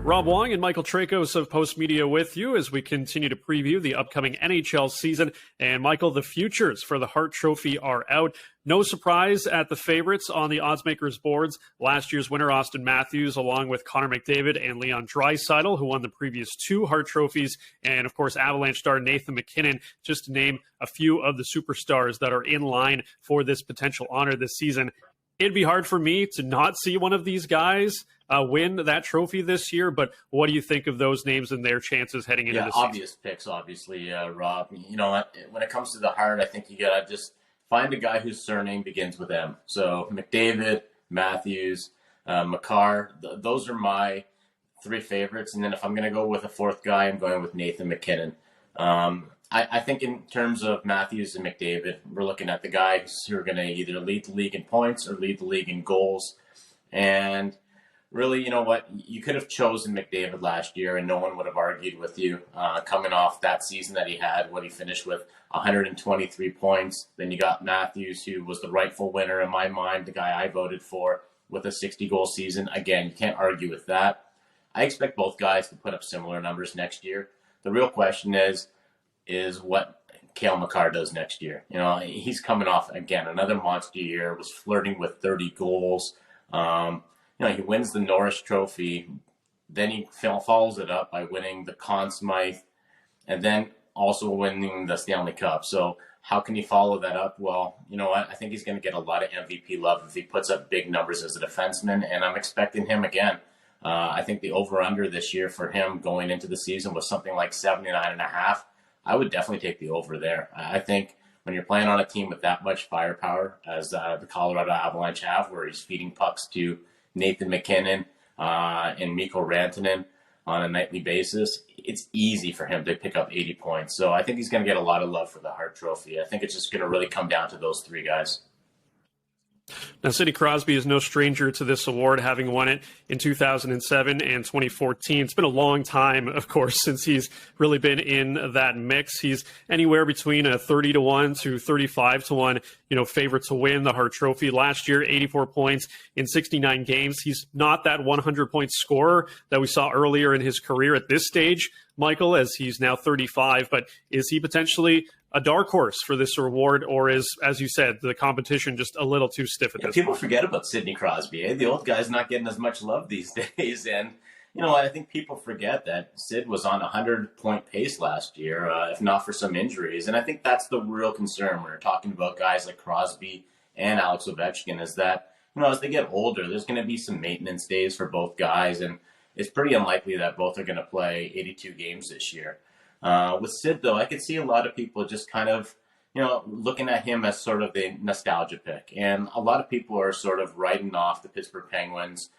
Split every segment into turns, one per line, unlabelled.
Rob Wong and Michael Traikos of Postmedia with you as we continue to preview the upcoming NHL season. And Michael, the futures for the Hart Trophy are out. No surprise at the favorites on the oddsmakers boards. Last year's winner, Auston Matthews, along with Connor McDavid and Leon Draisaitl, who won the previous two Hart Trophies. And, of course, Avalanche star Nathan MacKinnon, just to name a few of the superstars that are in line for this potential honor this season. It'd be hard for me to not see one of these guys win that trophy this year, but what do you think of those names and their chances heading into the season?
Obvious picks, obviously, Rob. You know, when it comes to the Hart, I think you got to just find a guy whose surname begins with M. So McDavid, Matthews, Makar, those are my three favorites. And then if I'm going to go with a fourth guy, I'm going with Nathan MacKinnon. I think in terms of Matthews and McDavid, we're looking at the guys who are going to either lead the league in points or lead the league in goals. And really, you know what? You could have chosen McDavid last year and no one would have argued with you coming off that season that he had when he finished with 123 points. Then you got Matthews, who was the rightful winner in my mind, the guy I voted for, with a 60-goal season. Again, you can't argue with that. I expect both guys to put up similar numbers next year. The real question is what Cale Makar does next year. You know, he's coming off, again, another monster year, was flirting with 30 goals. You know, he wins the Norris Trophy, then he follows it up by winning the Conn Smythe, and then also winning the Stanley Cup. So how can he follow that up? Well, you know what? I think he's going to get a lot of MVP love if he puts up big numbers as a defenseman, and I'm expecting him again. I think the over-under this year for him going into the season was something like 79.5. I would definitely take the over there. I think when you're playing on a team with that much firepower as the Colorado Avalanche have, where he's feeding pucks to Nathan MacKinnon and Mikko Rantanen on a nightly basis, it's easy for him to pick up 80 points. So I think he's going to get a lot of love for the Hart Trophy. I think it's just going to really come down to those three guys.
Now, Sidney Crosby is no stranger to this award, having won it in 2007 and 2014. It's been a long time, of course, since he's really been in that mix. He's anywhere between a 30-1 to 35-1, favorite to win the Hart Trophy. Last year, 84 points in 69 games. He's not that 100-point scorer that we saw earlier in his career at this stage, Michael, as he's now 35. But is he potentially a dark horse for this award, or is, as you said, the competition just a little too stiff at this
people
point?
Forget about Sidney Crosby. The old guy's not getting as much love these days. And, I think people forget that Sid was on a 100-point pace last year, if not for some injuries. And I think that's the real concern when we're talking about guys like Crosby and Alex Ovechkin, is that, as they get older, there's going to be some maintenance days for both guys. And it's pretty unlikely that both are going to play 82 games this year. With Sid, though, I could see a lot of people just kind of, looking at him as sort of the nostalgia pick. And a lot of people are sort of writing off the Pittsburgh Penguins,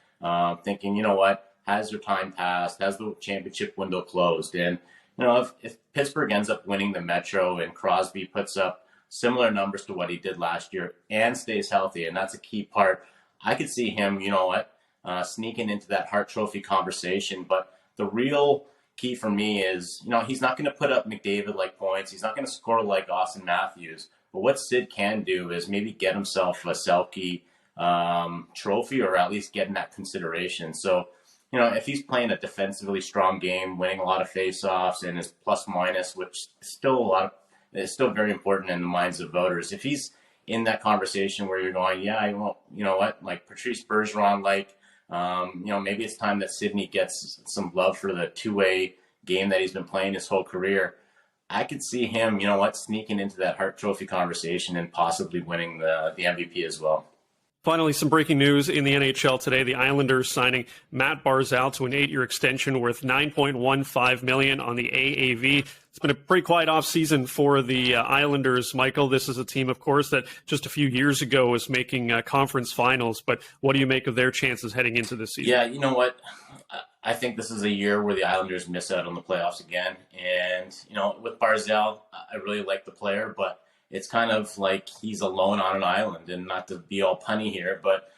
thinking, what, has their time passed? Has the championship window closed? And, if Pittsburgh ends up winning the Metro and Crosby puts up similar numbers to what he did last year and stays healthy, and that's a key part, I could see him, sneaking into that Hart Trophy conversation. But the real key for me is, he's not going to put up McDavid-like points. He's not going to score like Auston Matthews. But what Sid can do is maybe get himself a Selke trophy, or at least getting that consideration. So, if he's playing a defensively strong game, winning a lot of faceoffs, and his plus-minus, which is still very important in the minds of voters. If he's in that conversation where you're going, like Patrice Bergeron, maybe it's time that Sidney gets some love for the two-way game that he's been playing his whole career. I could see him, sneaking into that Hart Trophy conversation and possibly winning the MVP as well.
Finally, some breaking news in the NHL today. The Islanders signing Mat Barzal to an 8-year extension worth $9.15 million on the AAV. It's been a pretty quiet offseason for the Islanders, Michael. This is a team, of course, that just a few years ago was making conference finals. But what do you make of their chances heading into this season?
Yeah, you know what? I think this is a year where the Islanders miss out on the playoffs again. And, with Barzal, I really like the player, but it's kind of like he's alone on an island, and not to be all punny here, but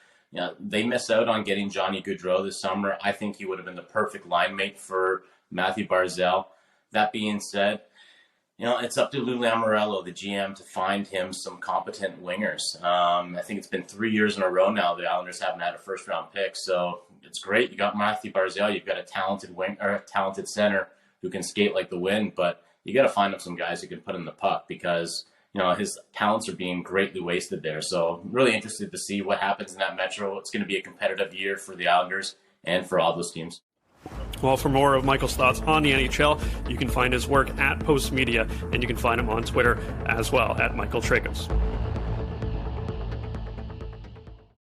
they miss out on getting Johnny Gaudreau this summer. I think he would have been the perfect line mate for Matthew Barzal. That being said, it's up to Lou Lamoriello, the GM, to find him some competent wingers. I think it's been 3 years in a row now the Islanders haven't had a first-round pick, so it's great. You got Mat Barzal. You've got a talented wing or a talented center who can skate like the wind, but you got to find him some guys who can put in the puck because, his talents are being greatly wasted there. So I'm really interested to see what happens in that Metro. It's going to be a competitive year for the Islanders and for all those teams.
Well, for more of Michael's thoughts on the NHL, you can find his work at Postmedia, and you can find him on Twitter as well, at Michael Traikos.